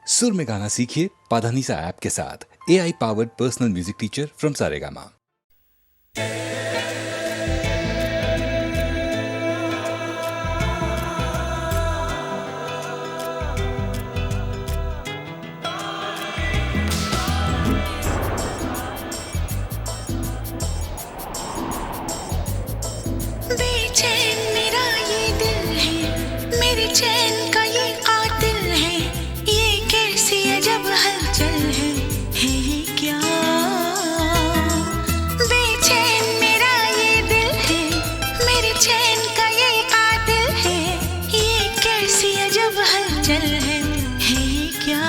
सुर में गाना सीखिए पाधानीसा ऐप के साथ। AI powered personal music teacher from Saregama. बेचैन मेरा ये दिल है, मेरे चैन का ये कातिल है। ये कैसी अजब हलचल है ये क्या? बेचैन मेरा ये दिल है, मेरे चैन का ये कातिल है। ये कैसी अजब हलचल है ये क्या?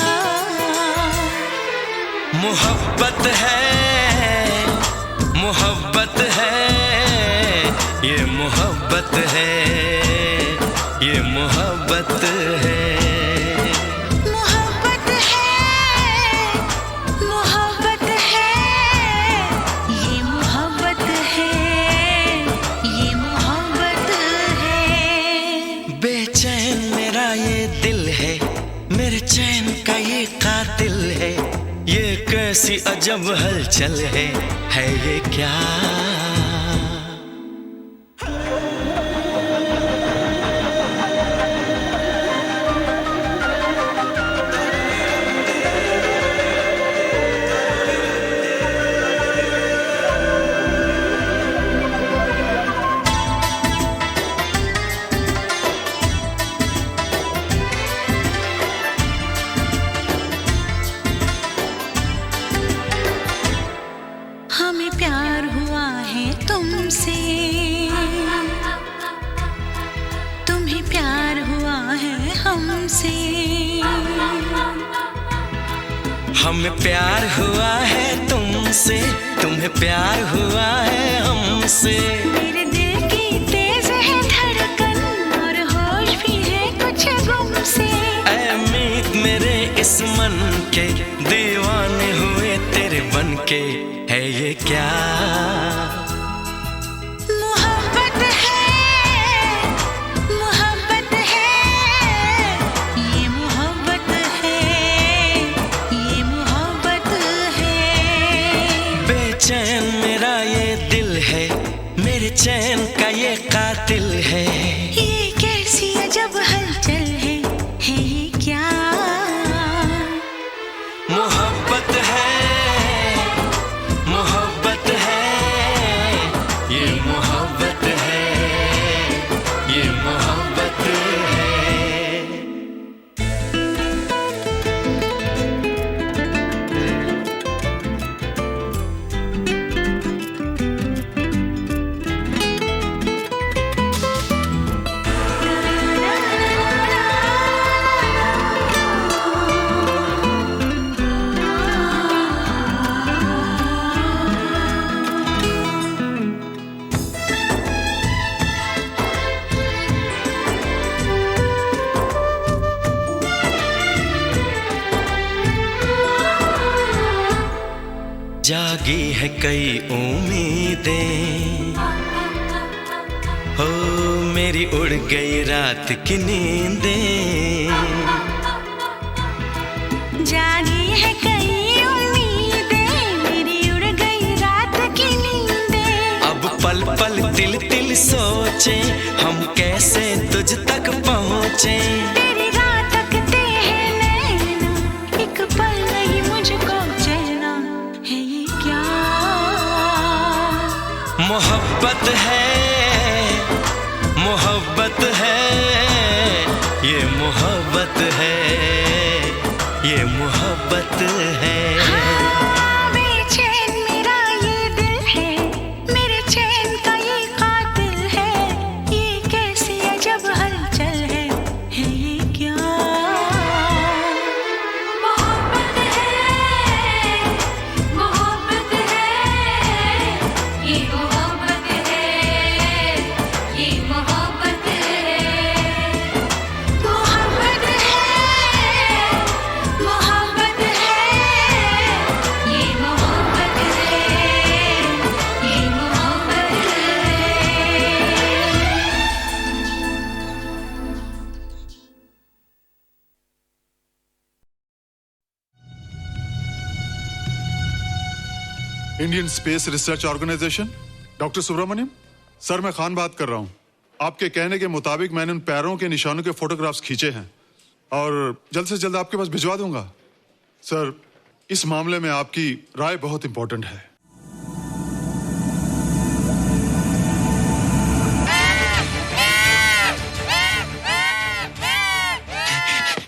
मोहब्बत है, मोहब्बत है, ये मोहब्बत है, ये मोहब्बत है। मोहब्बत है, मोहब्बत है, ये मोहब्बत है, ये मोहब्बत है। बेचैन मेरा ये दिल है, मेरे चैन का ये कातिल है। ये कैसी अजब हलचल है ये क्या? हमें प्यार हुआ है तुमसे, तुम्हें प्यार हुआ है हमसे। हमें प्यार हुआ है तुमसे, तुम्हें प्यार हुआ है हमसे। मेरे दिल की तेज है धड़कन और होश भी है कुछ गुम से। ऐ मीत मेरे इस मन के, दीवाने हुए तेरे बन के। है ये क्या? मोहब्बत है, मोहब्बत है, ये मोहब्बत है, ये मोहब्बत है। बेचैन मेरा ये दिल है, मेरे चैन का ये कातिल है। ये कैसी अजब हलचल है ये क्या? मोहब्बत है, मोहब्बत है, ये मोहब्बत है, ये मोहब्बत है। जागी है कई उम्मीदें, हो मेरी उड़ गई रात की नींदें। जागी है कई उम्मीदें, मेरी उड़ गई रात की नींदें। अब पल पल तिल तिल सोचे, हम कैसे तुझ तक पहुँचे। तेरी रात तकते हैं नैना, एक पल नहीं मुझको चैना है ये क्या? मोहब्बत है, मोहब्बत है, ये मोहब्बत है, ये मोहब्बत है। बेचैन मेरा ये दिल है, मेरे चैन का ये कातिल है। ये कैसी अजब हलचल है ये क्या? मोहब्बत है, मोहब्बत है, ये मोहब्बत है, ये मोहब्बत है। मोहब्बत है, मोहब्बत है, Indian Space Research Organisation. Doctor Subramaniam sir, मैं खान बात कर रहा हूँ। आपके कहने के मुताबिक मैंने उन पैरों के निशानों के फोटोग्राफ्स खींचे हैं और जल्द से जल्द आपके पास भिजवा दूंगा। सर, इस मामले में आपकी राय बहुत इंपॉर्टेंट है।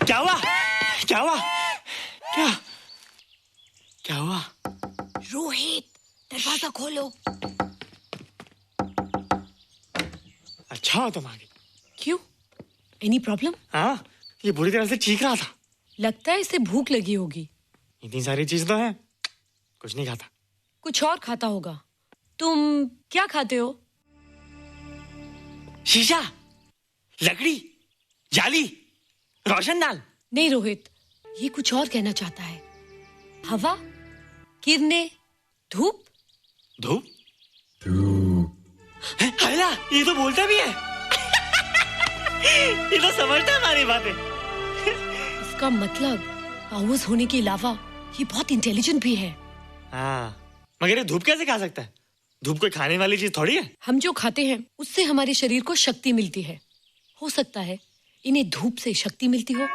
क्या हुआ? क्या हुआ? क्या हुआ? रोहित, दरवाजा खोलो। अच्छा हो तुम आ गई। क्यों? Any problem? हाँ, ये बुरी तरह से चीख रहा था। लगता है इसे भूख लगी होगी। इतनी सारी चीज तो है, कुछ नहीं खाता। कुछ और खाता होगा। तुम क्या खाते हो? शीशा, लकड़ी, जाली, रोशनदान। नहीं रोहित, ये कुछ और कहना चाहता है। हवा, किरणें, धूप। धूप? हैला, ये तो बोलता भी है। ये तो समझता है हमारी बातें। इसका मतलब पावर्स होने के अलावा ये बहुत इंटेलिजेंट भी है। हाँ, मगर ये धूप कैसे खा सकता है? धूप कोई खाने वाली चीज थोड़ी है। हम जो खाते हैं उससे हमारे शरीर को शक्ति मिलती है। हो सकता है इन्हें धूप से शक्ति मिलती हो।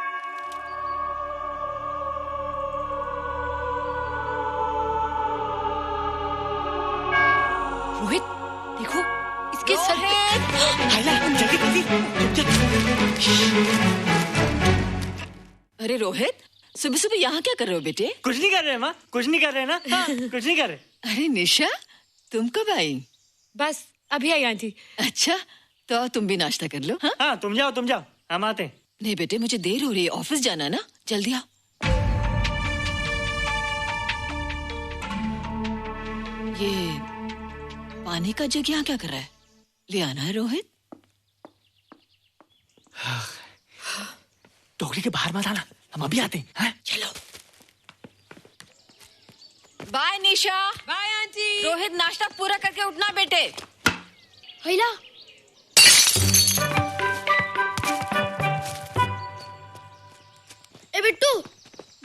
रोहित, देखो इसके सर पे। जल्दी जल्दी। अरे रोहित, सुबह सुबह यहाँ क्या कर रहे हो बेटे? कुछ नहीं कर रहे माँ, कुछ नहीं कर रहे ना। हाँ, कुछ नहीं कर रहे। अरे निशा, तुम कब आई? बस अभी आई आंटी। अच्छा, तो तुम भी नाश्ता कर लो। हाँ, हाँ, तुम जाओ, हम आते हैं। नहीं बेटे, मुझे देर हो रही है, ऑफिस जाना ना, जल्दी आओ। ये पानी का जग यहाँ क्या कर रहा है? ले आना है रोहित। टोकरी के बाहर मत आना, हम अभी आते हैं। हाँ? चलो। Bye Nisha. Bye aunty. Rohit, नाश्ता पूरा करके उठना बेटे। हैला, ए बिट्टू,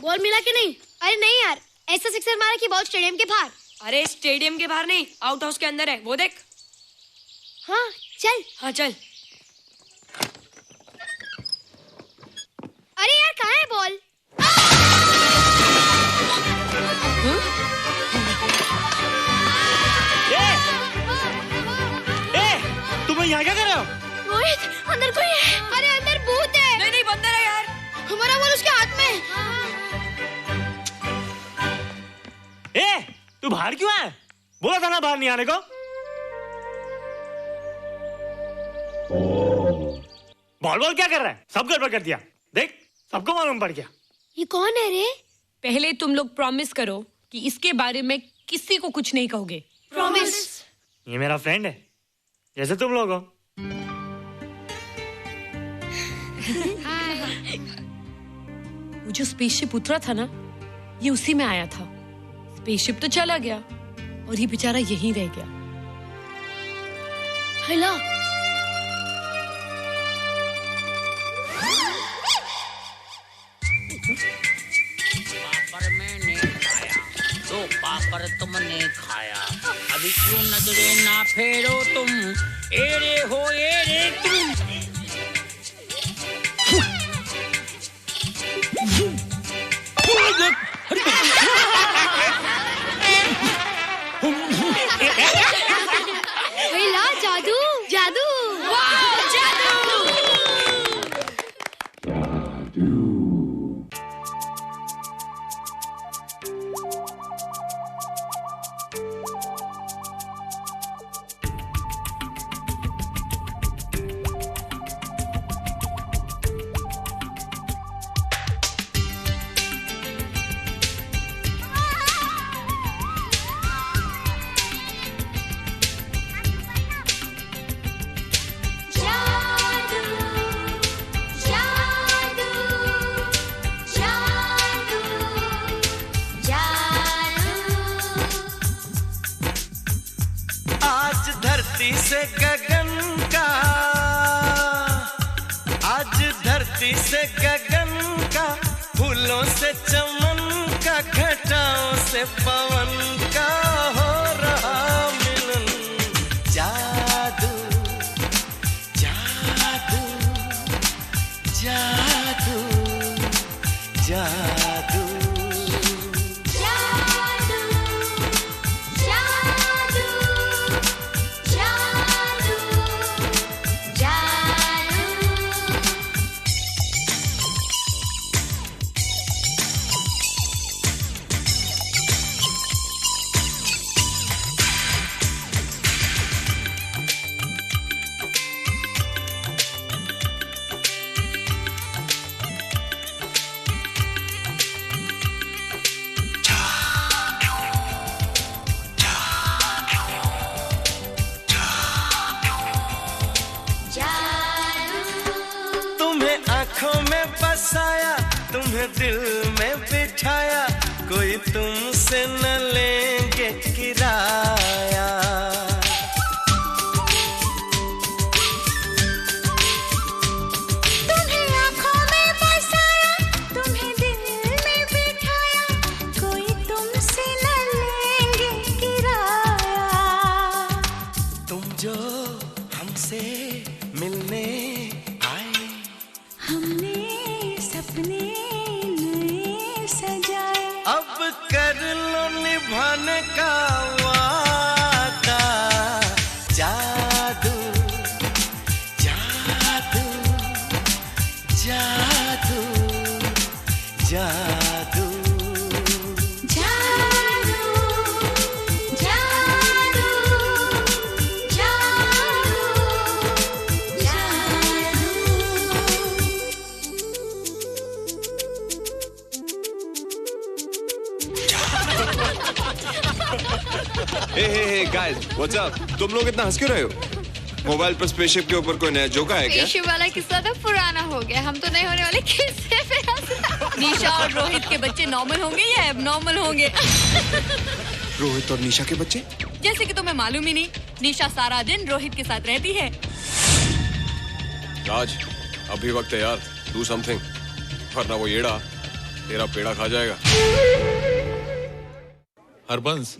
बॉल मिला कि नहीं? अरे नहीं यार, ऐसा सिक्सर मारा कि बॉल स्टेडियम के बाहर। अरे स्टेडियम के बाहर नहीं, आउट हाउस के अंदर है, वो देख। हाँ चल। हाँ चल। अरे यार, कहाँ है बॉल? तुम यहाँ क्या कर रहे हो? रोहित, अंदर कोई है। अरे अंदर भूत है। नहीं बंदर है यार। हमारा बॉल उसके हाथ में। तू बाहर क्यों है? बोला था ना बाहर नहीं आने को। बॉल क्या कर रहा है? सब गड़बड़ कर दिया। देख, सबको मालूम पड़ गया। ये कौन है रे? पहले तुम लोग प्रॉमिस करो कि इसके बारे में किसी को कुछ नहीं कहोगे। प्रॉमिस। ये मेरा फ्रेंड है, जैसे तुम लोग हो। वो जो स्पेसशिप उतरा था ना, ये उसी में आया था। स्पेसशिप तो चला गया और ये बेचारा यहीं रह गया। हैला, पापड़ मैंने खाया, दो पापड़ तुमने खाया, अभी क्यों नजरे ना फेरो तुम, एरे हो एरे तुम। हैला, जादू जादू। वाह, जादू। धरती से गगन का, आज धरती से गगन का, फूलों से चमन का, घटाओं से पवन का हो जादू जादू जादू जादू जादू तुम्हें आंखों में बसाया, तुम्हें दिल में बिठाया, कोई तुमसे न लेंगे किराया। तुम्हें आँखों में बसाया, तुम्हें दिल में बिठाया, कोई तुमसे न लेंगे किराया। तुम जो हमसे मिलने आए, हमने सपने नए सजाए, अब कर लो निभाने का वादा। जादू जादू जादू जादू जादू जादू हे गाइस, व्हाट्स अप? तुम लोग इतना हंस क्यों रहे हो? मोबाइल पर स्पेसशिप के ऊपर कोई नया जोक आया क्या? स्पेसशिप वाला किस्सा तो पुराना हो गया, हम तो नहीं होने वाले किस्से पे हंस रहे हैं। निशा और रोहित के बच्चे नॉर्मल होंगे या एबनॉर्मल होंगे? रोहित और निशा के बच्चे? जैसे कि तुम्हें मालूम ही नहीं, निशा सारा दिन रोहित के साथ रहती है। राज, अभी वक्त है यार, डू समथिंग, वरना वो येड़ा तेरा पेड़ा खा जाएगा। हरबंस,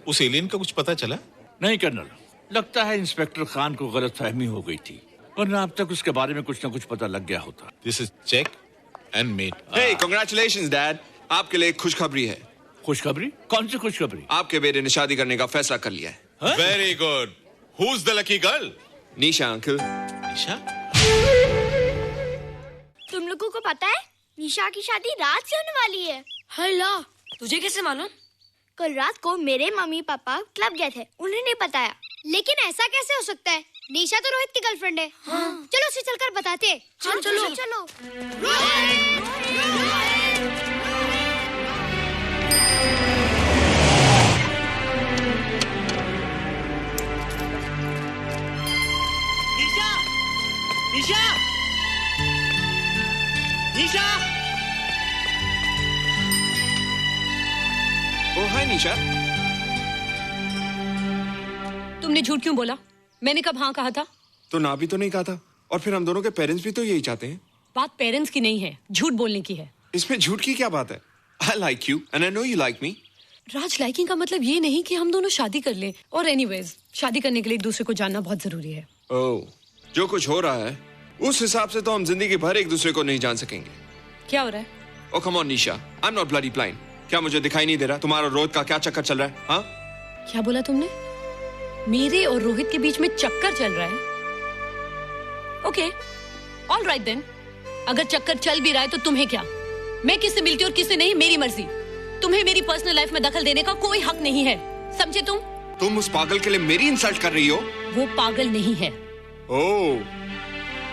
उस एलियन का कुछ पता चला? नहीं कर्नल, लगता है इंस्पेक्टर खान को गलतफहमी हो गई थी, वरना अब तक उसके बारे में कुछ न कुछ पता लग गया होता। This is check and mate. Hey, congratulations dad, आपके लिए एक खुशखबरी है। खुशखबरी? कौन सी खुशखबरी? आपके बेटे ने शादी करने का फैसला कर लिया है। Very good. Who is the lucky girl? Nisha uncle. Nisha? तुम लोगों को पता है निशा की शादी रात से होने वाली है। हल्ला, तुझे कैसे मालूम? कल रात को मेरे मम्मी पापा क्लब गए थे, उन्हें नहीं बताया। लेकिन ऐसा कैसे हो सकता है? निशा तो रोहित की गर्लफ्रेंड है। हाँ। चलो उसे चलकर बताते हैं। चलो, चलो। चलो। निशा! निशा! निशा! ओ हाय निशा। तुमने झूठ क्यों बोला? मैंने कब हाँ कहा था? तो ना भी तो नहीं कहा था, और फिर हम दोनों के पेरेंट्स भी तो यही चाहते हैं। बात पेरेंट्स की नहीं है, झूठ बोलने की है। इसमें झूठ की क्या बात है? I like you and I know you like me. Raj, liking का मतलब ये नहीं कि हम दोनों शादी कर लें। और एनीवेज, शादी करने के लिए एक दूसरे को जानना बहुत जरूरी है। ओह, जो कुछ हो रहा है उस हिसाब से तो हम जिंदगी भर एक दूसरे को नहीं जान सकेंगे। क्या हो रहा है? Oh come on Nisha, I'm not bloody blind. क्या मुझे दिखाई नहीं दे रहा तुम्हारा रोहित का क्या चक्कर चल रहा है? हाँ? क्या बोला तुमने? मेरे और रोहित के बीच में चक्कर चल रहा है? Okay, all right then. अगर चक्कर चल भी रहा है तो तुम्हें क्या? मैं किससे मिलती हूँ और किससे नहीं, मेरी मर्जी। तुम्हें मेरी पर्सनल लाइफ में दखल देने का कोई हक नहीं है, समझे तुम? तुम उस पागल के लिए मेरी इंसल्ट कर रही हो? वो पागल नहीं है। ओह,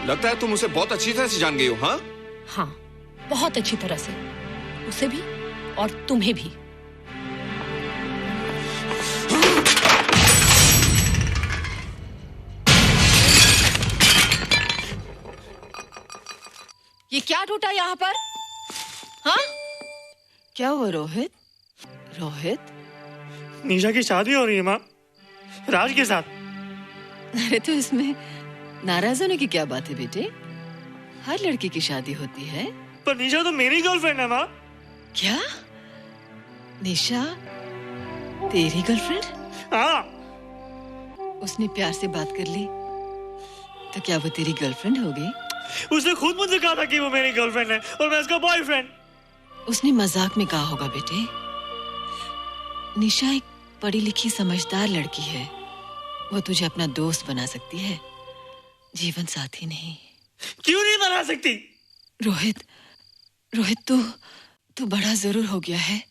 लगता है तुम उसे बहुत अच्छी तरह से जान गई हो। हाँ? हाँ, बहुत अच्छी तरह से, उसे भी और तुम्हें भी। ये क्या टूटा यहाँ पर? हाँ? क्या हुआ रोहित? रोहित? निशा की शादी हो रही है माँ, राज के साथ। अरे तो इसमें नाराज होने की क्या बात है बेटे? हर लड़की की शादी होती है। पर निशा तो मेरी गर्लफ्रेंड है माँ। क्या? निशा तेरी गर्लफ्रेंड? हाँ। उसने प्यार से बात कर ली तो क्या वो तेरी गर्लफ्रेंड हो गई? उसने खुद मुझसे कहा था कि वो मेरी गर्लफ्रेंड है और मैं उसका बॉयफ्रेंड। उसने मजाक में कहा होगा बेटे। निशा एक पढ़ी लिखी समझदार लड़की है। वो तुझे अपना दोस्त बना सकती है, जीवन साथी नहीं। क्यों नहीं बना सकती? रोहित, तू बड़ा जरूर हो गया है,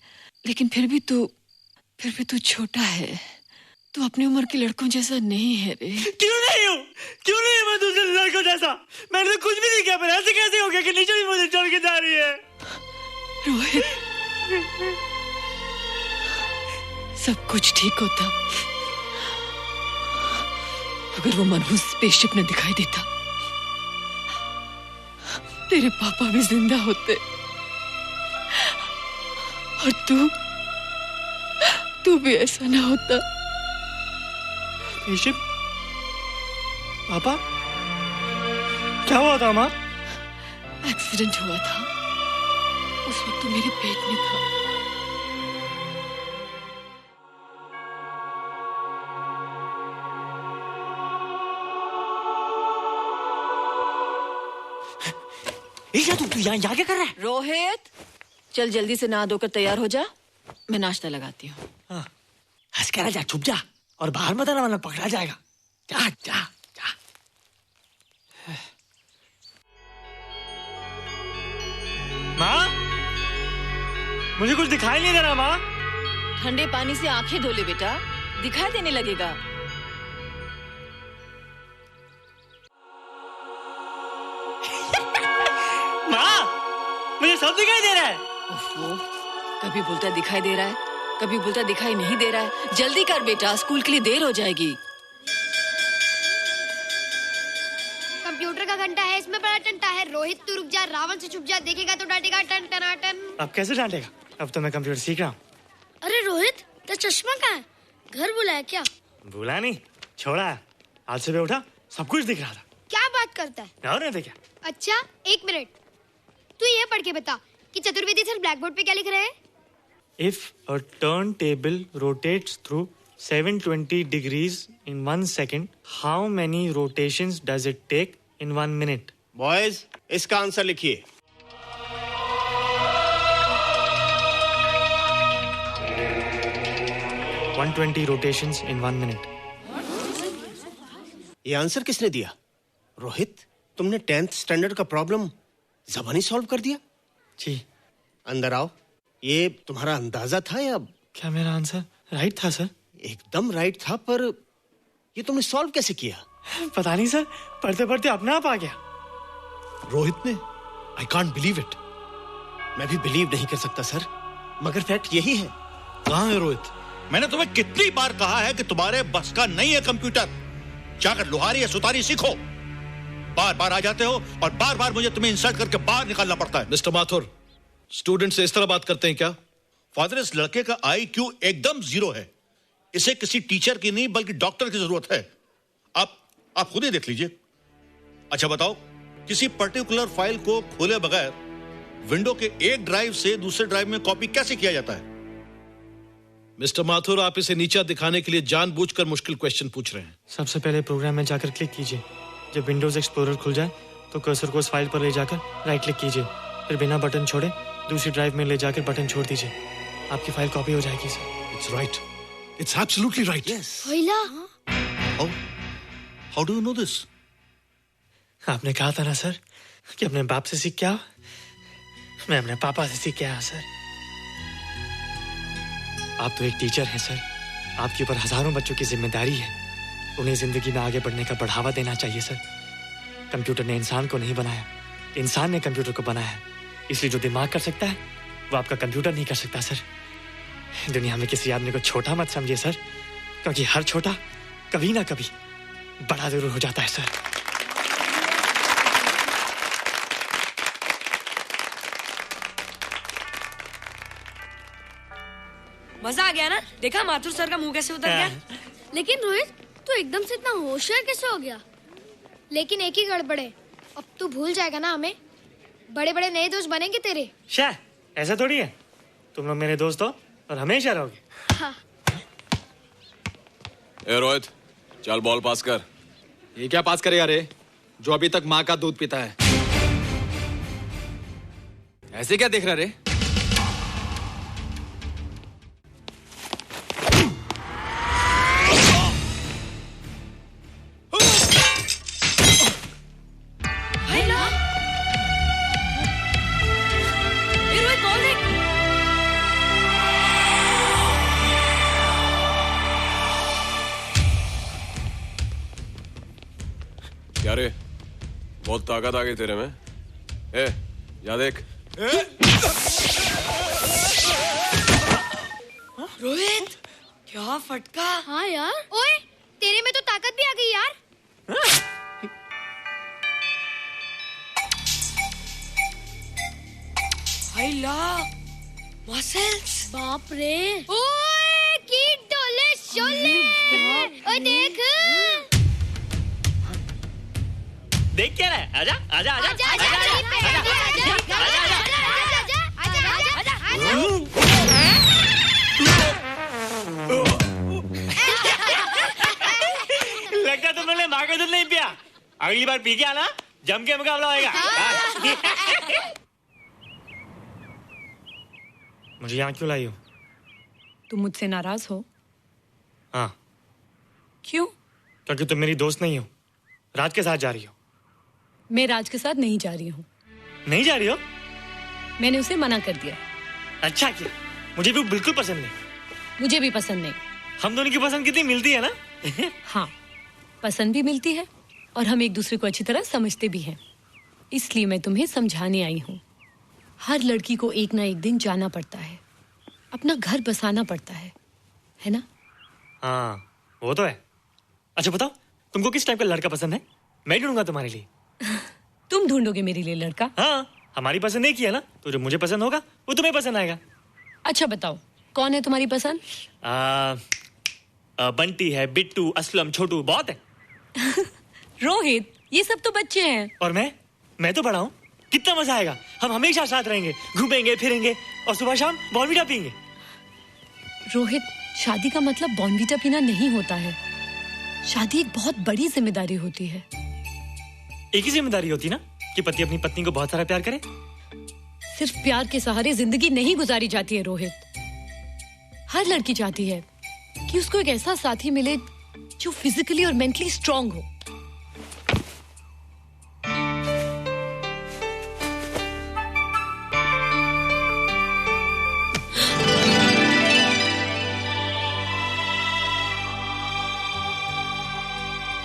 लेकिन फिर भी तू छोटा है। तू अपनी उम्र के लड़कों जैसा नहीं है रे। क्यों नहीं हूँ? क्यों नहीं मैं दूसरे लड़कों जैसा? मैंने तो कुछ भी नहीं किया, पर ऐसे कैसे हो गया कि निशा भी मुझे छोड़ के जा रही है? रोहित, सब कुछ ठीक होता अगर वो मनहूस स्पेसशिप न दिखाई देता। तेरे पापा भी जिंदा होते और तू भी ऐसा ना होता। स्पेसशिप? पापा? क्या हुआ था माँ? एक्सीडेंट हुआ था, उस वक्त तू मेरे पेट में था। तू यहाँ क्या कर रहा है? रोहित, चल जल्दी से नहा धोकर तैयार हो जा, मैं नाश्ता लगाती हूँ। हंस कर जा, छुप जा और बाहर मत आना वरना पकड़ा जाएगा। जा जा जा। माँ, मुझे कुछ दिखाई नहीं दे रहा माँ। ठंडे पानी से आंखें धो ले बेटा, दिखाई देने लगेगा। माँ, मुझे सब दिखाई दे रहा है। कभी बोलता दिखाई दे रहा है, कभी बोलता दिखाई नहीं दे रहा है। जल्दी कर बेटा, स्कूल के लिए देर हो जाएगी। कंप्यूटर का घंटा है, इसमें बड़ा टंटा है। रोहित तू रुक जा, रावण से छुप जा, देखेगा तो डांटेगा टन टना टन। अब कैसे डांटेगा? अब तो मैं कंप्यूटर सीख रहा हूँ। अरे रोहित, तेरा चश्मा कहाँ है? घर बुलाया क्या? भूला नहीं, छोड़ा है। आज सुबह उठा, सब कुछ दिख रहा था। क्या बात करता है? और नहीं तो क्या? अच्छा, एक मिनट, तू ये पढ़ के बता कि चतुर्वेदी सर ब्लैक बोर्ड पे क्या लिख रहे हैं? If a turntable rotates through 720 degrees in 1 second, how many rotations does it take in 1 minute? Boys, इसका आंसर लिखिए। – 120 rotations in 1 minute. ये आंसर किसने दिया? रोहित, तुमने 10th स्टैंडर्ड का प्रॉब्लम ज़बानी सॉल्व कर दिया? जी। अंदर आओ। ये तुम्हारा अंदाजा था या? क्या मेरा आंसर राइट था सर? एकदम राइट था, पर ये तुमने सॉल्व कैसे किया? पता नहीं सर, पढ़ते पढ़ते अपने आप आ गया। रोहित ने? I can't believe it. मैं भी बिलीव नहीं कर सकता सर, मगर फैक्ट यही है। कहाँ है रोहित? मैंने तुम्हें कितनी बार कहा है कि तुम्हारे बस का नहीं है कंप्यूटर। जाकर लोहारी या सुतारी सीखो। बार बार आ जाते हो और बार बार मुझे तुम्हें इंसल्ट करके बाहर निकालना पड़ता है। मिस्टर माथुर, स्टूडेंट से इस तरह बात करते हैं क्या? फादर, इस लड़के का IQ एकदम 0 है। इसे किसी टीचर की नहीं बल्कि डॉक्टर की जरूरत है। आप खुद ही देख लीजिए। अच्छा बताओ, किसी पर्टिकुलर फाइल को खोले बगैर विंडो के एक ड्राइव से दूसरे ड्राइव में कॉपी कैसे किया जाता है? मिस्टर माथुर, आप इसे नीचा दिखाने के लिए जानबूझकर मुश्किल क्वेश्चन पूछ रहे हैं। सबसे पहले प्रोग्राम में जाकर क्लिक कीजिए। जब विंडोज एक्सप्लोरर खुल जाए तो कर्सर को उस फाइल पर ले जाकर राइट क्लिक कीजिए, फिर बिना बटन छोड़े दूसरी ड्राइव में ले जाकर बटन छोड़ दीजिए। आपकी फाइल कॉपी हो जाएगी sir. It's right, it's absolutely right. How do you know this? आपने कहा था ना सर कि अपने बाप से सीख के आओ। मैं अपने पापा से सीख के आया सर। आप तो एक टीचर हैं सर, आपके ऊपर हजारों बच्चों की जिम्मेदारी है। उन्हें जिंदगी में आगे बढ़ने का बढ़ावा देना चाहिए सर। कंप्यूटर ने इंसान को नहीं बनाया, इंसान ने कंप्यूटर को बनाया है। इसलिए जो दिमाग कर सकता है वो आपका कंप्यूटर नहीं कर सकता सर। दुनिया में किसी आदमी को छोटा मत समझिए सर, क्योंकि हर छोटा कभी ना कभी बड़ा जरूर हो जाता है सर। मजा आ गया ना? देखा माथुर सर का मुंह कैसे उतर गया? लेकिन रोहित, तू एकदम से इतना होशियार कैसे हो गया? लेकिन एक ही गड़बड़ है, अब तू भूल जाएगा ना हमें। बड़े बड़े नए दोस्त बनेंगे तेरे। शाह, ऐसा थोड़ी है। तुम लोग मेरे दोस्त हो और हमेशा रहोगे। हाँ। ए रोहित, चल बॉल पास कर। ये क्या पास करेगा रे, जो अभी तक माँ का दूध पीता है? ऐसे क्या देख रहा रे? बहुत ताकत आ गई तेरे में। ए, या देख। रोहित, क्या फटका। हाँ यार। ओए, तेरे में तो ताकत भी आ गई यार। हाय ला, मसल्स। बाप रे। ओए, की डोले शोले। ओए देख। देख क्या रहा है? आजा आजा आजा आजा आजा लगता तुमने माँ का दूध नहीं पिया। अगली बार पी के आना, जम के मुकाबला होएगा। मुझे यहाँ क्यों लाई हो? तुम मुझसे नाराज हो? हाँ। क्यों? क्योंकि तुम मेरी दोस्त नहीं हो, राज के साथ जा रही हो। मैं राज के साथ नहीं जा रही हूँ। नहीं जा रही हो? मैंने उसे मना कर दिया। अच्छा किया, मुझे भी बिल्कुल पसंद नहीं। मुझे भी पसंद नहीं। हम दोनों की पसंद कितनी मिलती है ना? हाँ, पसंद भी मिलती है और हम एक दूसरे को अच्छी तरह समझते भी हैं। इसलिए मैं तुम्हें समझाने आई हूँ। हर लड़की को एक ना एक दिन जाना पड़ता है, अपना घर बसाना पड़ता है ना? हाँ, वो तो है। अच्छा बताओ, तुमको किस टाइप का लड़का पसंद है? मैं ढूंढूंगा तुम्हारे लिए। तुम ढूंढोगे मेरे लिए लड़का? हाँ, हमारी पसंद एक ही है ना, तो जो मुझे पसंद होगा वो तुम्हें पसंद आएगा। अच्छा बताओ, कौन है तुम्हारी पसंद? बंटी है, बिट्टू, असलम, छोटू, बहुत है। रोहित, ये सब तो बच्चे हैं। और मैं तो बड़ा हूँ। कितना मजा आएगा, हम हमेशा साथ रहेंगे, घूमेंगे फिरेंगे और सुबह शाम बॉर्नवीटा पीएंगे। रोहित, शादी का मतलब बॉर्नवीटा पीना नहीं होता है। शादी एक बहुत बड़ी जिम्मेदारी होती है। एक ही जिम्मेदारी होती ना कि पति अपनी पत्नी को बहुत सारा प्यार करे। सिर्फ प्यार के सहारे जिंदगी नहीं गुजारी जाती है रोहित। हर लड़की चाहती है कि उसको एक ऐसा साथी मिले जो फिजिकली और मेंटली स्ट्रांग हो।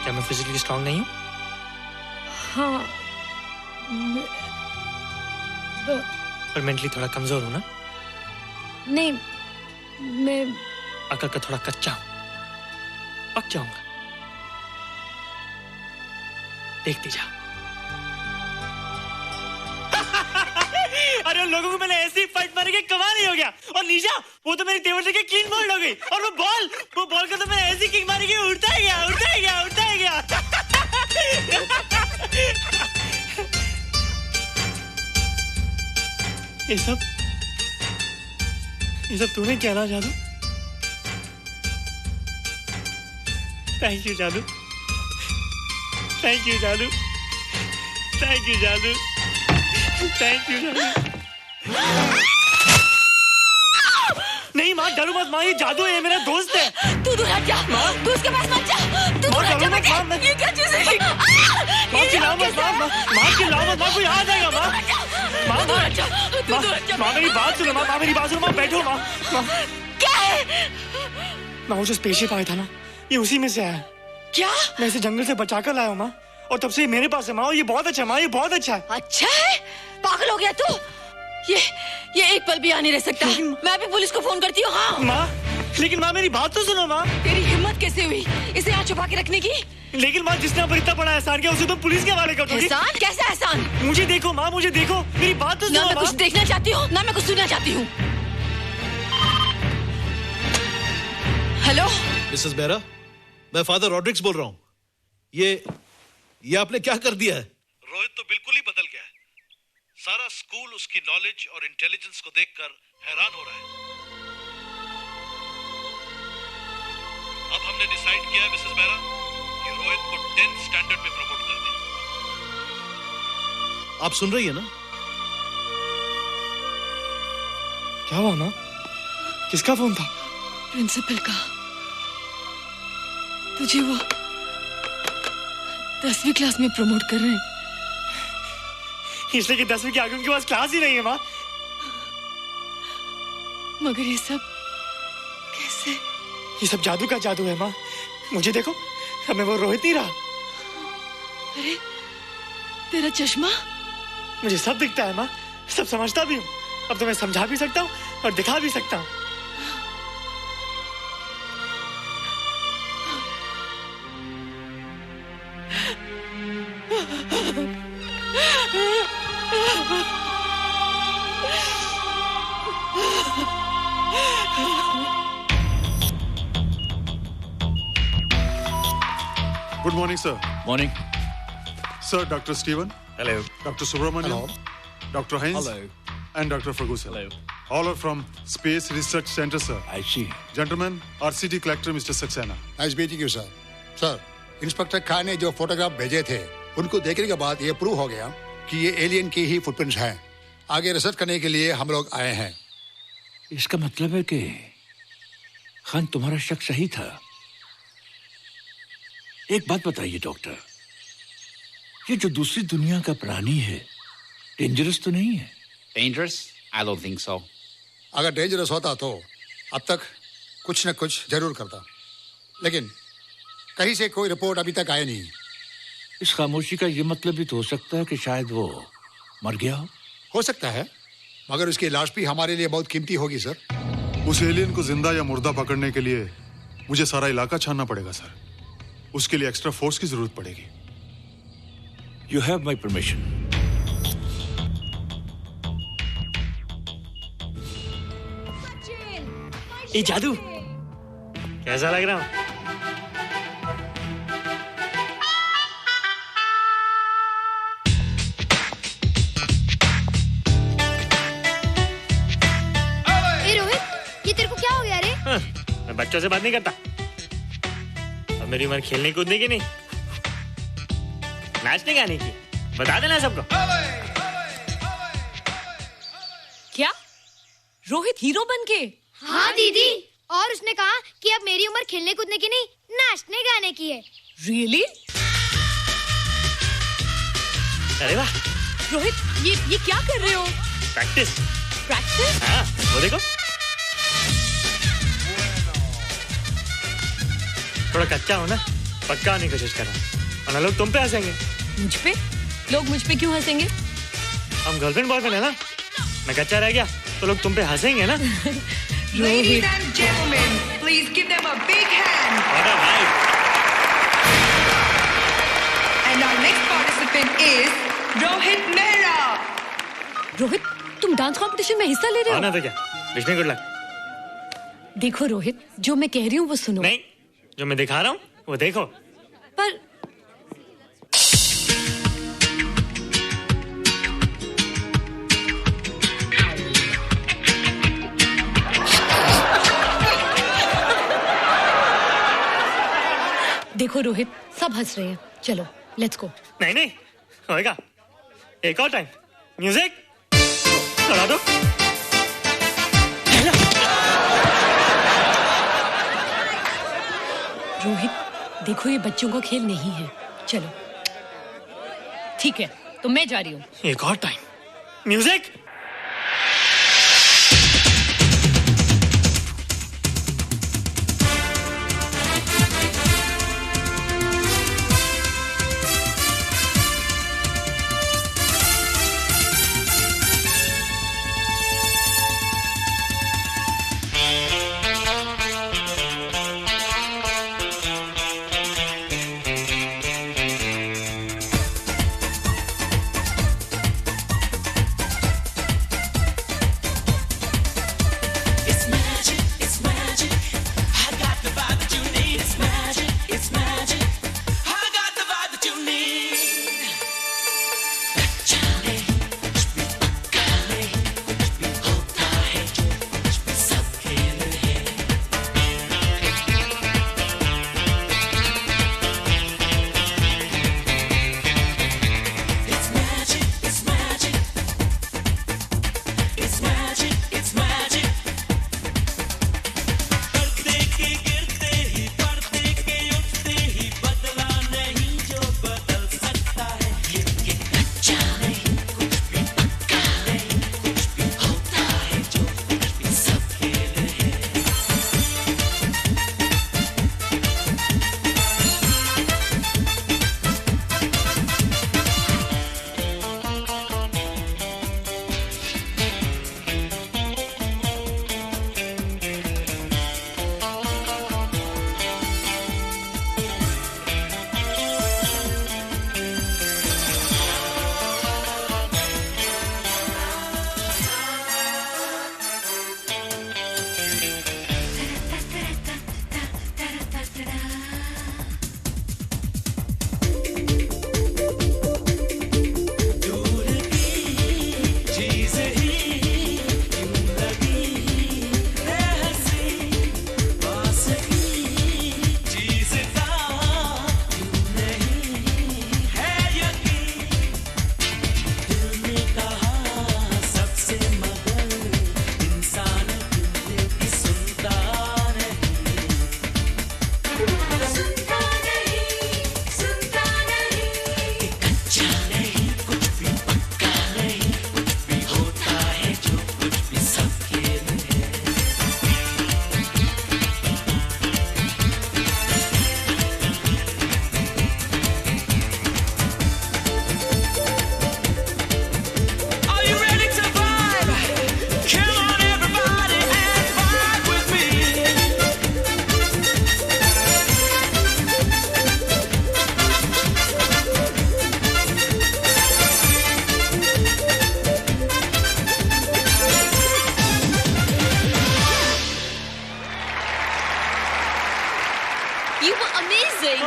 क्या मैं फिजिकली स्ट्रांग नहीं हूँ? हाँ, पर मेंटली थोड़ा कमजोर हूँ ना? नहीं, मैं अकल का थोड़ा कच्चा हूँ, पक जाऊंगा। देखती जाओ। अरे लोगों को मैंने ऐसी फाइट मारी कि कमाल ही हो गया। और निशा, वो तो मेरी टेबल से क्लीन बोल्ड हो गई। और वो बॉल को तो मैंने ऐसी किक मारी कि उड़ता ही गया। ये सब तूने क्या ना जादू? थैंक यू जादू। नहीं माँ, डरो मत माँ, ये जादू है, ये मेरा दोस्त है। तू दूर हट जा, तू उसके पास मत जा। तू दूर हट जा बेटे। ये क्या चीज़ है? माँ चिल्लाओ मत, माँ कोई आ जाएगा। माँ मेरी बात सुनो, माँ बैठो। माँ क्या है? माँ वो जो स्पेसशिप आया था ना, ये उसी में से आया। क्या? मैं इसे जंगल से बचाकर लाया हूँ माँ, और तब से ये मेरे पास है माँ। ये बहुत अच्छा है माँ, ये बहुत अच्छा है। अच्छा है? पागल हो गया तू? ये एक पल भी यहाँ नहीं रह सकता। मैं अभी पुलिस को फोन करती हूँ। हाँ माँ, लेकिन माँ मेरी बात तो सुनो माँ। तेरी हिम्मत कैसे हुई इसे यहाँ छुपा के रखने की? लेकिन माँ, जिसने पर इतना बड़ा एहसान किया उसे तो पुलिस के हवाले कर दोगी। एहसान? कैसा एहसान? मुझे देखो माँ, मुझे देखो, मेरी बात तो सुनो। ना मैं कुछ देखना चाहती हूँ, ना मैं कुछ सुनना चाहती हूँ। हेलो मिसेस बेरा, मैं फादर रॉड्रिक्स बोल रहा हूँ। ये आपने क्या कर दिया है? रोहित तो बिल्कुल ही बदल गया है। सारा स्कूल उसकी नॉलेज और इंटेलिजेंस को देखकर हैरान हो रहा है। अब हमने डिसाइड किया है मिसेस बेरा कि रोहित को 10th स्टैंडर्ड में प्रमोट कर दें। आप सुन रही है ना? क्या हुआ माँ? किसका फोन था? प्रिंसिपल का। तुझे वो 10वीं क्लास में प्रमोट कर रहे हैं। इसलिए कि 10वीं के आगे उनके पास क्लास ही नहीं है माँ। मगर ये सब कैसे? ये सब जादू का जादू है माँ। मुझे देखो, अब मैं वो रोहित नहीं रहा। अरे तेरा चश्मा? मुझे सब दिखता है माँ, सब समझता भी हूँ। अब तो मैं समझा भी सकता हूँ और दिखा भी सकता हूँ। Good morning, sir. Morning. Sir, Dr. Steven. Hello. Dr. Subramaniam. Dr. Heinz. Hello. And Dr. Ferguson. Hello. All are from Space Research Center, sir. I see. Gentlemen, RCT collector Mr. Saxena. Nice meeting you sir. Sir, inspector Khan ने जो photograph भेजे थे उनको देखने के बाद ये prove हो गया कि ये एलियन की ही फुटप्रिंट्स हैं। आगे रिसर्च करने के लिए हम लोग आए हैं। इसका मतलब है कि खान तुम्हारा शक सही था। एक बात बताइए डॉक्टर, ये जो दूसरी दुनिया का प्राणी है डेंजरस तो नहीं है? Dangerous? I don't think so. अगर डेंजरस होता तो अब तक कुछ न कुछ जरूर करता, लेकिन कहीं से कोई रिपोर्ट अभी तक आई नहीं। इस खामोशी का ये मतलब भी तो हो सकता है कि शायद वो मर गया हो सकता है, मगर उसकी लाश भी हमारे लिए बहुत कीमती होगी सर। उस एलियन को जिंदा या मुर्दा पकड़ने के लिए मुझे सारा इलाका छानना पड़ेगा सर। उसके लिए एक्स्ट्रा फोर्स की जरूरत पड़ेगी। You have my permission. ये जादू कैसा लग रहा हूँ? ए रोहित, ये तेरे को क्या हो गया रे? मैं बच्चों से बात नहीं करता। अब मेरी उम्र खेलने कूदने की नहीं, नाचने गाने की। बता देना सबको। क्या रोहित हीरो बन के? हाँ दीदी, और उसने कहा कि अब मेरी उम्र खेलने कूदने की नहीं, नाचने गाने की है। रियली? अरे वाह रोहित, ये क्या कर रहे हो? प्रैक्टिस। प्रैक्टिस? हाँ, वो देखो। थोड़ा कच्चा हो ना, पक्का होने की कोशिश कर रहा हूँ, वरना लोग तुम पे हंसेंगे। मुझ पे? लोग मुझ पे क्यों हंसेंगे? हम गर्लफ्रेंड बॉयफ्रेंड है ना, मैं कच्चा रह गया तो लोग तुम पे हंसेंगे ना। Ladies and gentlemen, please give them a big hand. What a vibe. And our next participant is Rohit Mehra. Rohit, तुम डांस कंपटीशन में हिस्सा ले रहे हो? ना तो क्या, विश मी गुड लक। देखो रोहित, जो मैं कह रही हूँ वो सुनो। नहीं, जो मैं दिखा रहा हूँ वो देखो। पर देखो रोहित, सब हंस रहे हैं। चलो लेट्स गो। नहीं नहीं होएगा, एक और टाइम। म्यूजिक चला दो। रोहित, देखो ये बच्चों का खेल नहीं है। चलो ठीक है, तो मैं जा रही हूँ। एक और time. Music. amazing.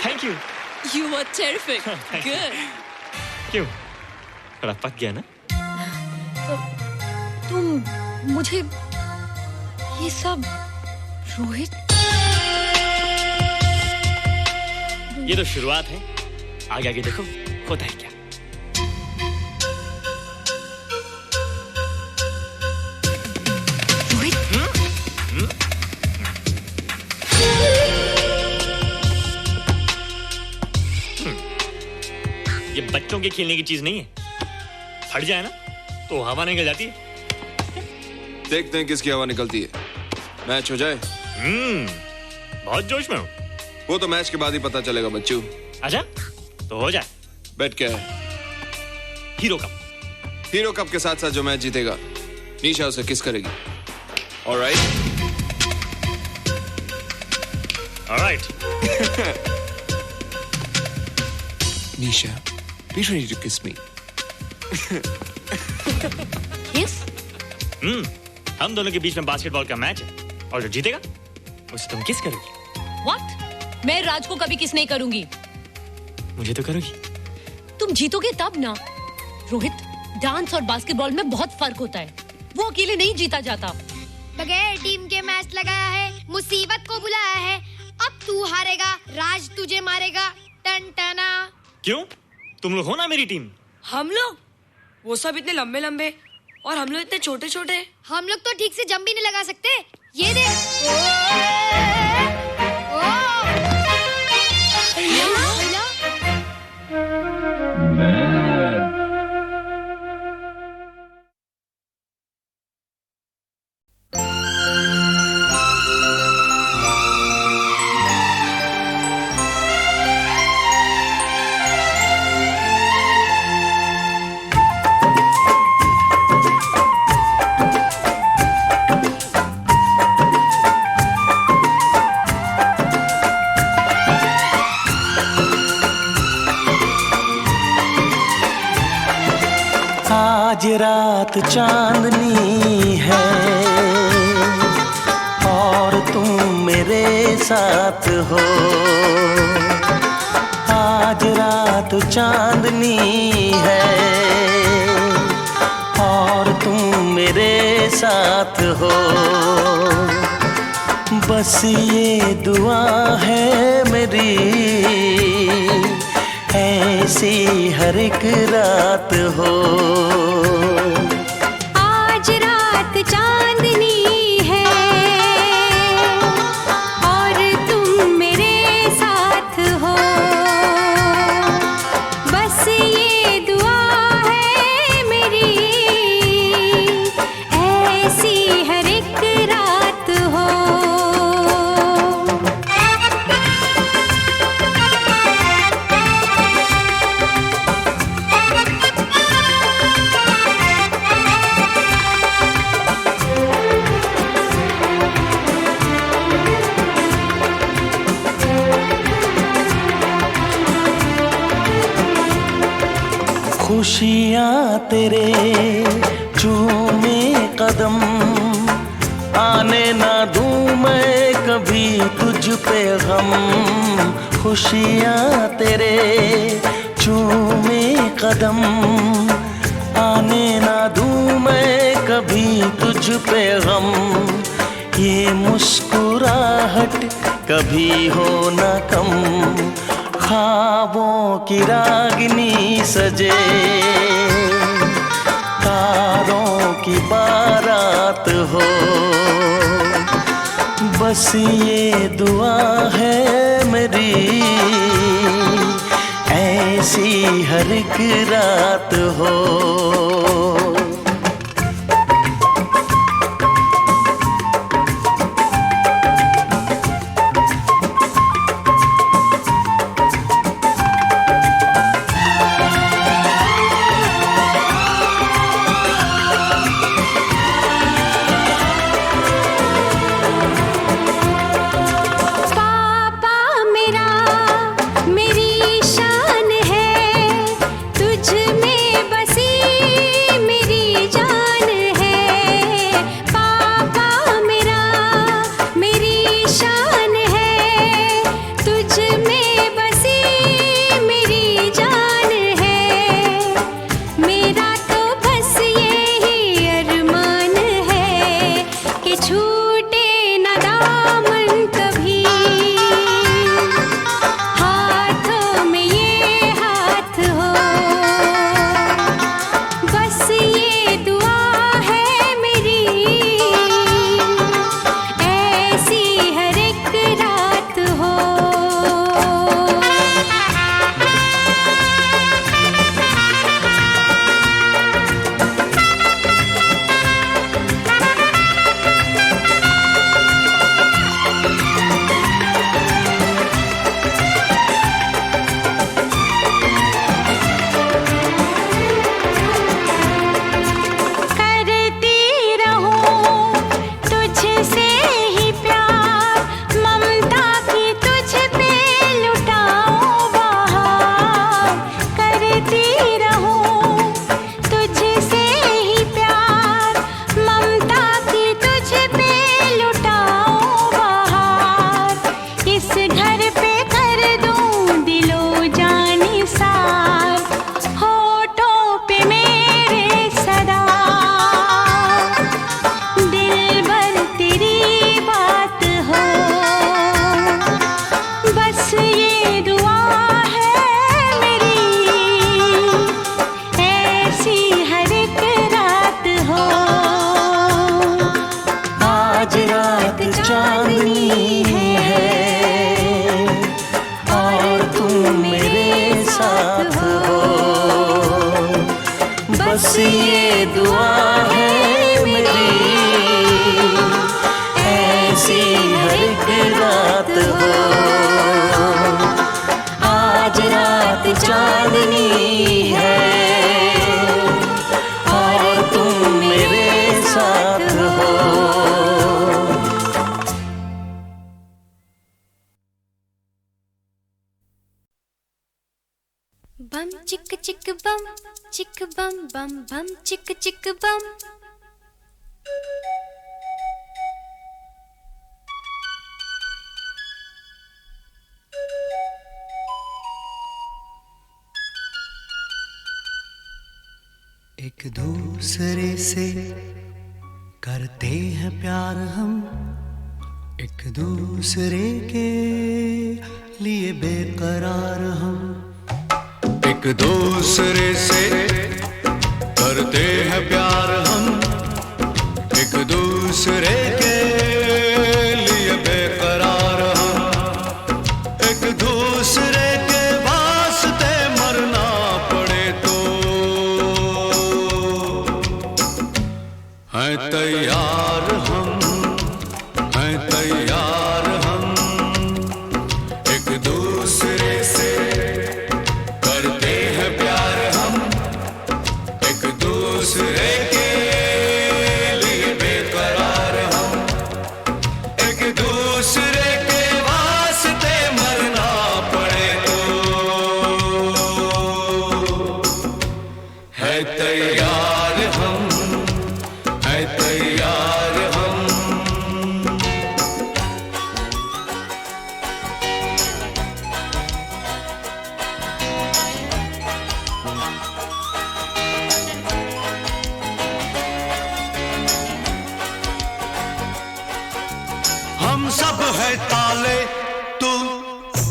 Thank you. You were terrific. Good. क्यों? थोड़ा पक गया ना? तुम मुझे ये सब रोहित, ये तो शुरुआत है, आगे आगे देखो होता है क्या। ये बच्चों के खेलने की चीज नहीं है, फट जाए ना तो हवा निकल जाती है। देखते हैं किसकी हवा निकलती है। मैच हो जाए। बहुत जोश में हूँ। वो तो मैच के बाद ही पता चलेगा बच्चू। अच्छा तो हो जाए। बेट क्या है? Hero cup. हीरो कप के साथ साथ जो मैच जीतेगा निशा उसे किस करेगी। Alright. Nisha, be ready to kiss me. Yes? हम दोनों के बीच में बास्केटबॉल का मैच है और जो जीतेगा उसे तुम किस करोगी। What? मैं राज को कभी किस नहीं करूंगी। मुझे तो करोगी। तुम जीतोगे तब ना। रोहित, डांस और बास्केटबॉल में बहुत फर्क होता है, वो अकेले नहीं जीता जाता। बगैर टीम के मैच लगाया है, मुसीबत को बुलाया है, अब तू हारेगा, राज तुझे मारेगा। टन टना। क्यों? तुम लोग हो ना मेरी टीम। हम लोग? वो सब इतने लंबे लंबे और हम लोग इतने छोटे छोटे। हम लोग तो ठीक से जंप भी नहीं लगा सकते। ये देख। आज रात चांदनी है और तुम मेरे साथ हो। आज रात चांदनी है और तुम मेरे साथ हो। बस ये दुआ है मेरी, ऐसी हर एक रात हो। आज रात चांदनी है और तुम मेरे साथ हो। बस ये दुआ है मेरी, ऐसी हर एक रात हो। खुशियाँ तेरे चूमे कदम, आने ना दूँ मैं कभी तुझ पे गम। खुशियाँ तेरे चूमे कदम, आने ना दूँ मैं कभी तुझ पे गम। ये मुस्कुराहट कभी हो ना कम, ख्वाबों की रागिनी सजे, तारों की बारात हो। बस ये दुआ है मेरी, ऐसी हर एक रात हो। मेरी शान है, तुझ में बसी छूटे न दामन कभी, हाथों में ये हाथ हो, बस ये दुआ है मेरी, ऐसी हर एक रात हो। करती रहूं तुझसे ही प्यार, ममता की तुझ पे लुटाऊं बहार। करती रहूं तुझसे ही प्यार, ममता की तुझ पे लुटाऊं बहार। इस घर पे कर दूं दिलो जानी सार, होठों पे मेरे सदा दिल भर तेरी बात हो, बस ये दुआ है मेरी, ऐसी हर एक रात हो। आज रात चांदनी है और तुम मेरे साथ हो, बस ये दुआ है मेरी, ऐसी हर एक रात हो। आज रात चांदनी है और तुम मेरे साथ हो। बम चिक चिक बम चिक बम बम बम चिक चिक बम। एक दूसरे से करते हैं प्यार हम, एक दूसरे के लिए बेकरार हम। एक दूसरे से करते हैं प्यार हम, एक दूसरे के लिए बेकरार हम। एक दूसरे के वास्ते मरना पड़े तो हैं तैयार हम, हैं तैयार हम। एक दूसरे से करते हैं प्यार हम, एक दूसरे के लिए बेकरार हम। एक दूसरे के वास्ते मरना पड़े तो है तैयार हम, है तैयार हम। हम सब है ताले, तू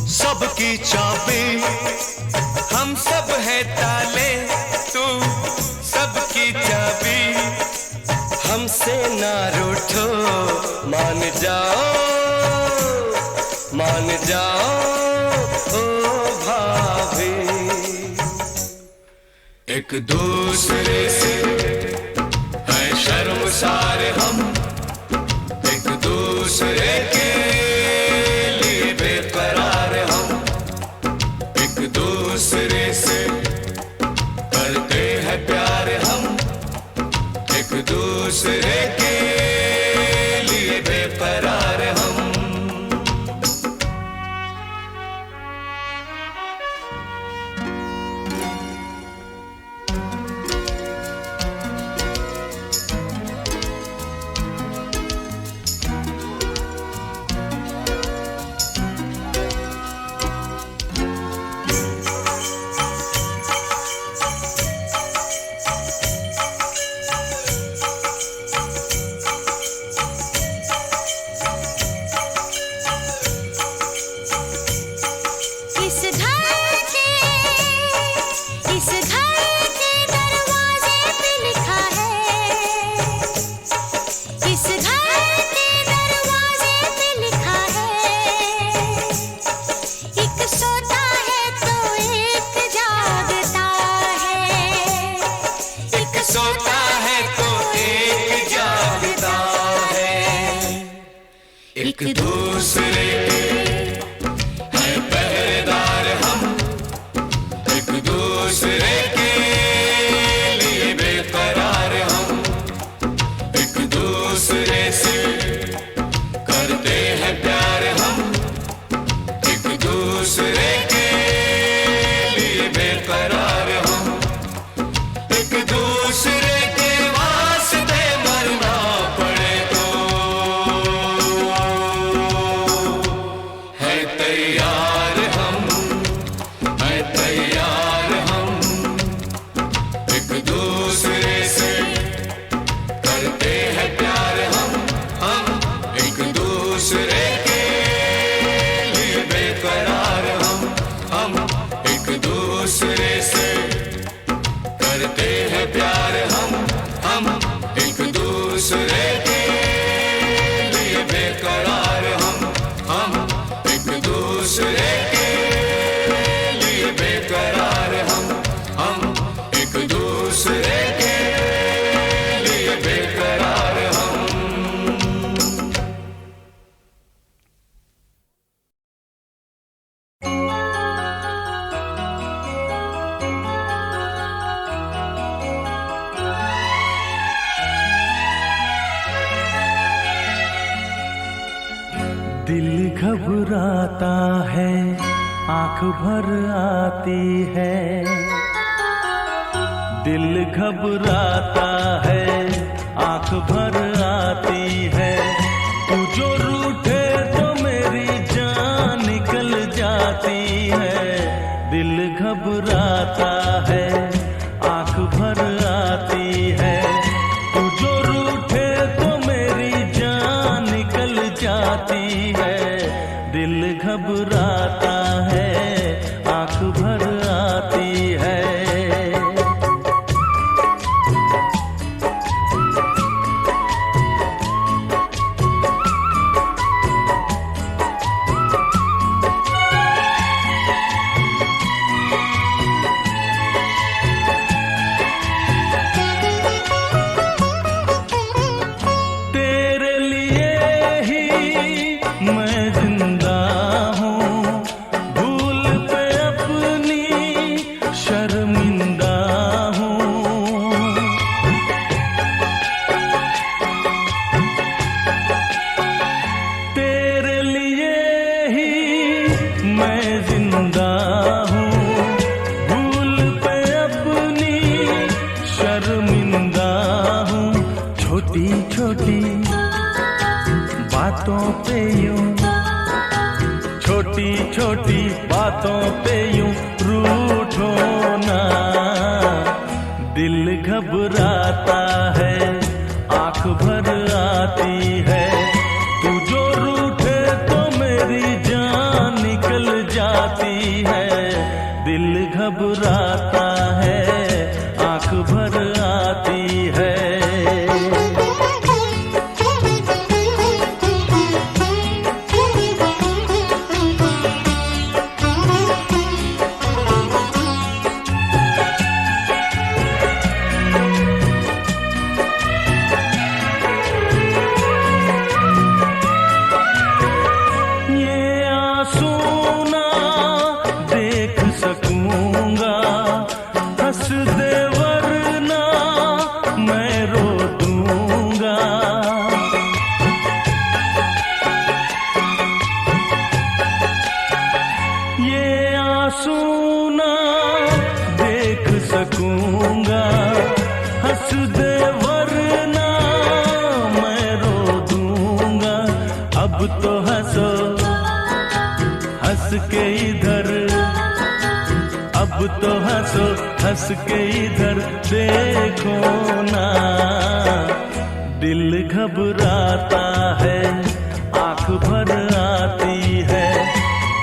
सबकी चाबी। हम सब है ताले, तू सबकी चाबी। हमसे ना रूठो, मान जाओ, मान जाओ ओ भाभी। एक दूसरे से है शर्मसार हम, एक दूसरे के लिए बेकरार हम। एक दूसरे से करते हैं प्यार हम, एक दूसरे के लिए बेकरार हम। एक दूसरे के हैं पहरेदार हम, एक दूसरे के लिए बेकरार हम, एक दूसरे से करते हैं प्यार हम, एक दूसरे के लिए बेकरार हम, एक दूसरे के वास्ते मरना पड़े तो है तैयार हम, है तैयार हम, एक दूसरे से करते हैं प्यार हम एक दूसरे के लिए बेकरार हम एक दूसरे से करते हैं प्यार हम एक दूसरे के लिए बेकरार हम एक दूसरे के लिए बेकरार हम एक दूसरे के लिए बेकरार हम। दिल घबराता है, आंख भर आती है, दिल घबराता है, आंख भर आती है, तू जो रूठे तो मेरी जान निकल जाती है, दिल घबराता है, आंख भर आती है, तू जो रूठे तो मेरी जान निकल जाती है, दिल घबराता है, आंख भर आती है। तेरे लिए ही मैं जिंदा हूँ, भूल पे अपनी शर्मिंदा हूँ, तेरे लिए ही मैं जिंदा हूँ, भूल पे अपनी शर्मिंदा हूँ, छोटी छोटी बातों पे यूं, छोटी छोटी बातों पे यूं रूठो ना, दिल घबराता है, आंख भर आती है, तू जो रूठे तो मेरी जान निकल जाती है, दिल घबराता है, आंख भर आती है। ये आंसू ना देख सकूंगा, हंस दे वरना मैं रो दूंगा, ये आंसू ना देख सकूंगा, हंस दे वरना मैं रो दूंगा, अब तो हंसो हंस के इधर, अब तो हंसो हंस के इधर देखो ना, दिल घबराता है, आंख भर आती है,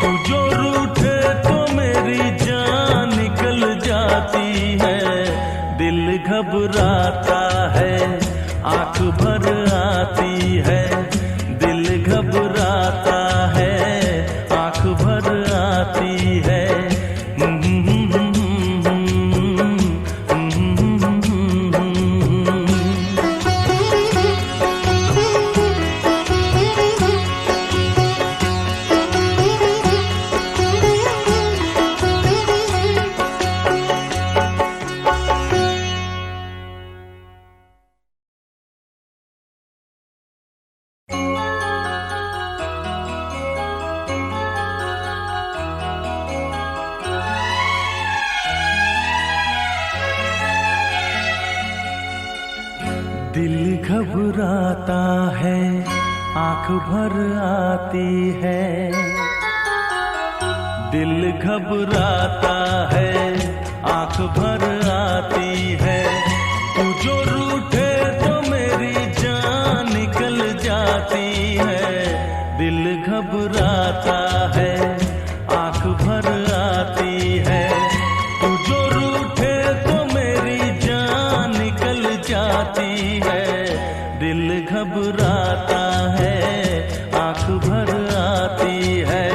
तू जो रूठे तो मेरी जान निकल जाती है, दिल घबराता है, आंख भर आती है, दिल घबराता है, आंख भर आती है। घबराता है आंख भर आती है, दिल घबराता है आंख भर आती है, तू जो रूठे तो मेरी जान निकल जाती है, दिल घबराता है आंख भर आती है, तू जो रूठे तो मेरी जान निकल जाती है, दिल घबराता है आंख भर आती है।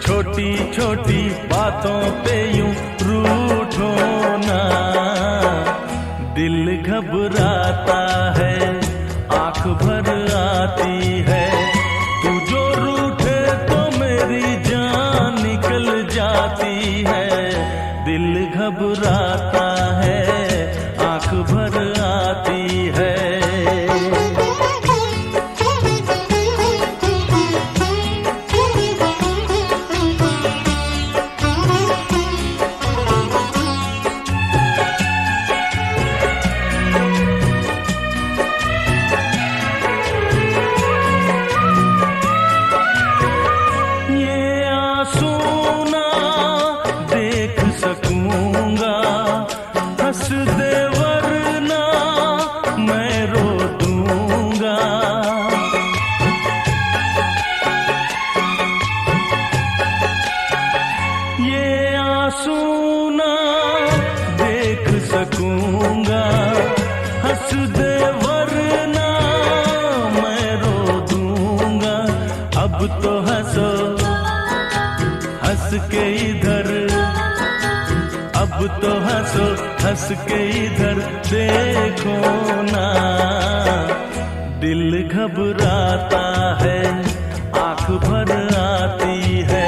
छोटी छोटी बातों पे यूं रूठो ना, दिल घबराता है आंख भर आती है, तू जो रूठे तो मेरी जान निकल जाती है, दिल घबराता है आंख भर आती है। हंस के इधर देखो ना, दिल घबराता है आंख भर आती है,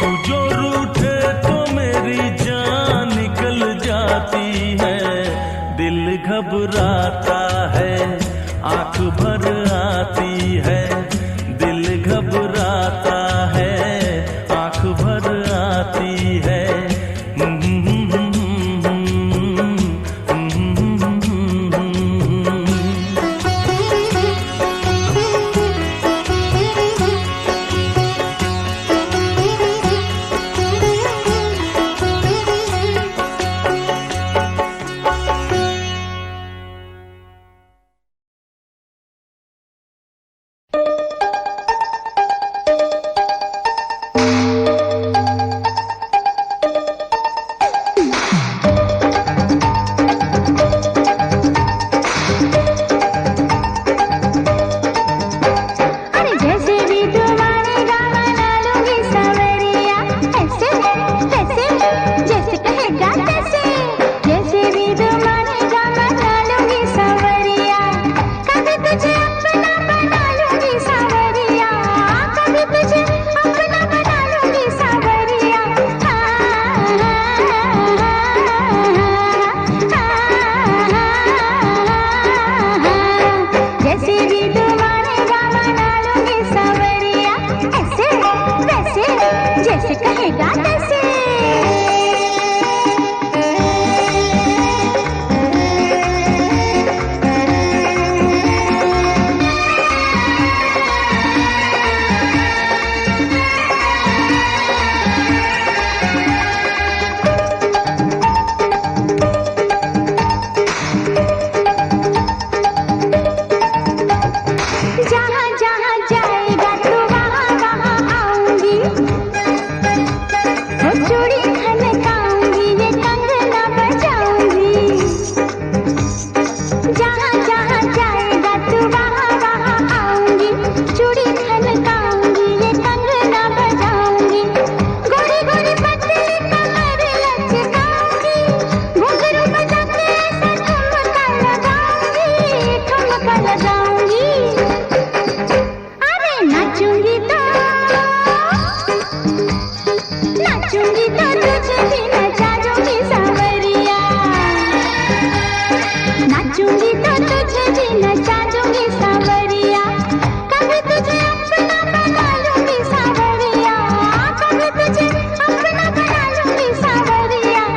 तू जो रूठे तो मेरी जान निकल जाती है, दिल घबराता है आंख भर आती है, दिल घबराता है आंख भर आती है। नाचूंगी तो तुझे भी नचा दूंगी सावरिया, नाचूंगी तो तुझे भी नचा दूंगी सावरिया, कभी तुझे अपना बना लूंगी सावरिया, कभी तुझे अपना बना लूंगी सावरिया।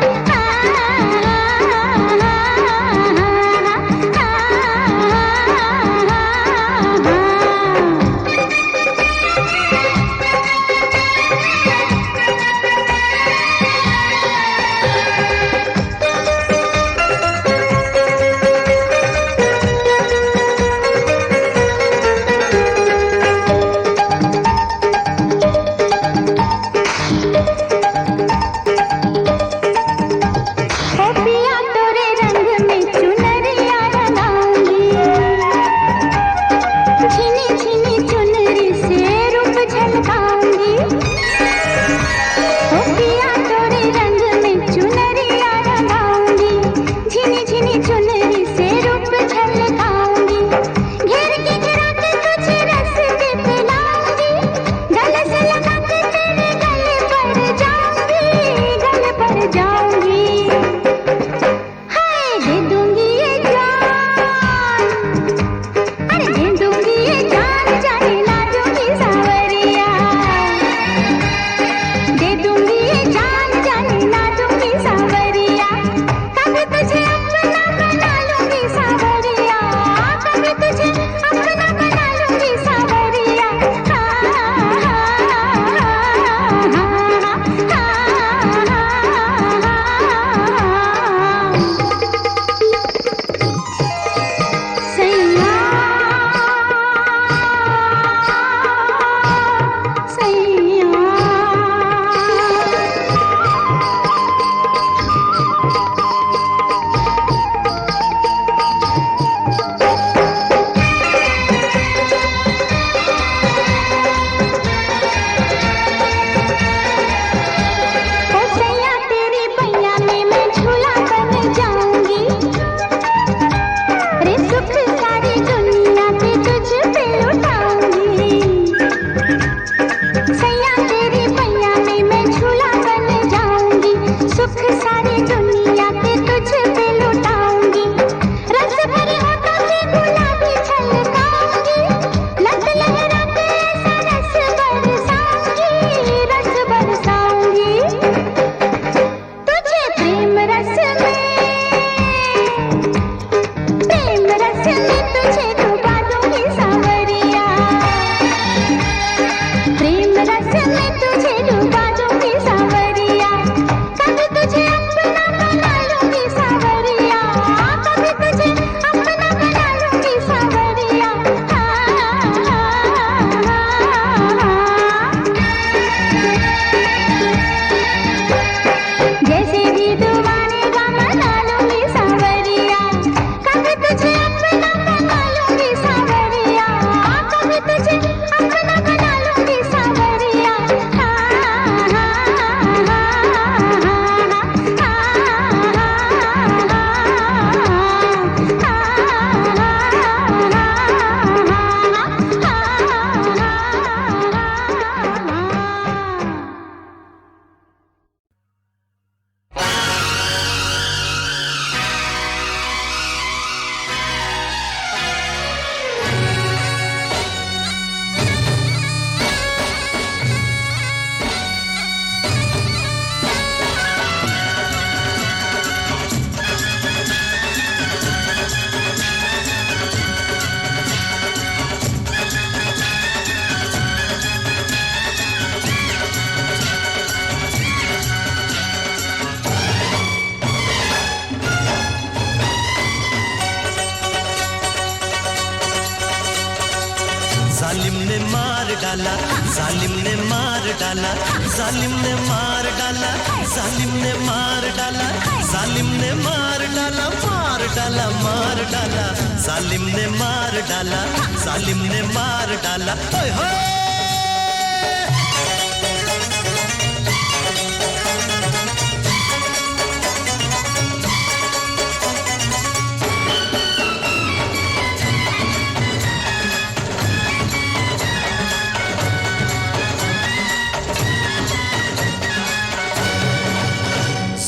जालिम ने मार डाला, जालिम ने मार डाला, जालिम ने मार डाला, जालिम ने मार डाला, जालिम ने मार डाला, मार डाला, मार डाला, जालिम ने मार डाला, जालिम ने मार डाला। ओए होए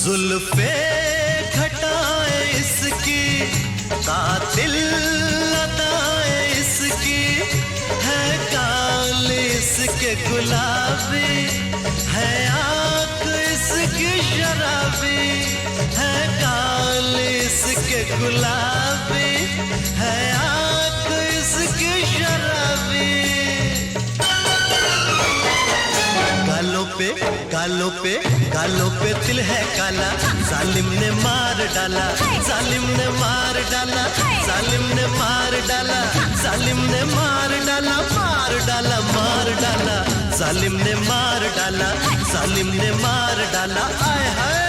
जुल्फे घटाएं इसकी, कातिल अदाएं इसकी, है गाल इसके गुलाबी, है आँख इसकी शराबी, है गाल इसके गुलाबी, है आँख इसकी शराबी। गालों पे तिल है काला, जालिम ने मार डाला, जालिम ने मार डाला, जालिम ने मार डाला, जालिम ने मार डाला, मार डाला, मार डाला, जालिम ने मार डाला, जालिम ने मार डाला, आय हाय।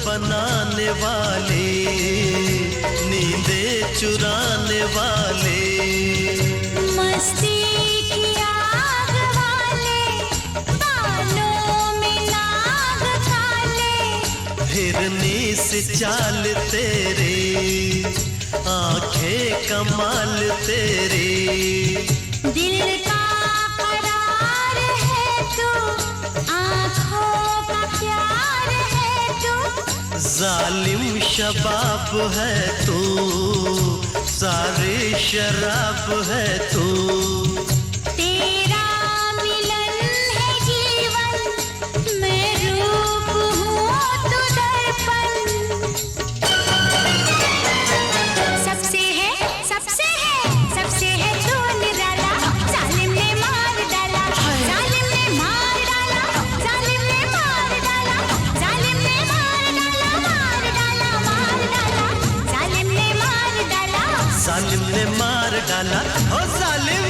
बनाने वाले, नींदे चुराने वाले, मस्ती की आग वाले, बालों में नाग काले, हिरनी सी चाल तेरे, आंखें कमाल तेरे, दिल का करार है तू, आँखों का प्यार है तू, जालिम शबाब है तू, सारे शराब है तू, तेरा मिलन है जीवन, मैं रूप हूँ तू दर्पण, सबसे है तू निराला, जालिम ने मार डाला, जालिम ने मार डाला, जालिम ने मार डाला, जालिम ने मार डाला, मार डाला, मार डाला, जालिम ने मार डाला, जालिम ने मार डाला, ओ जालिम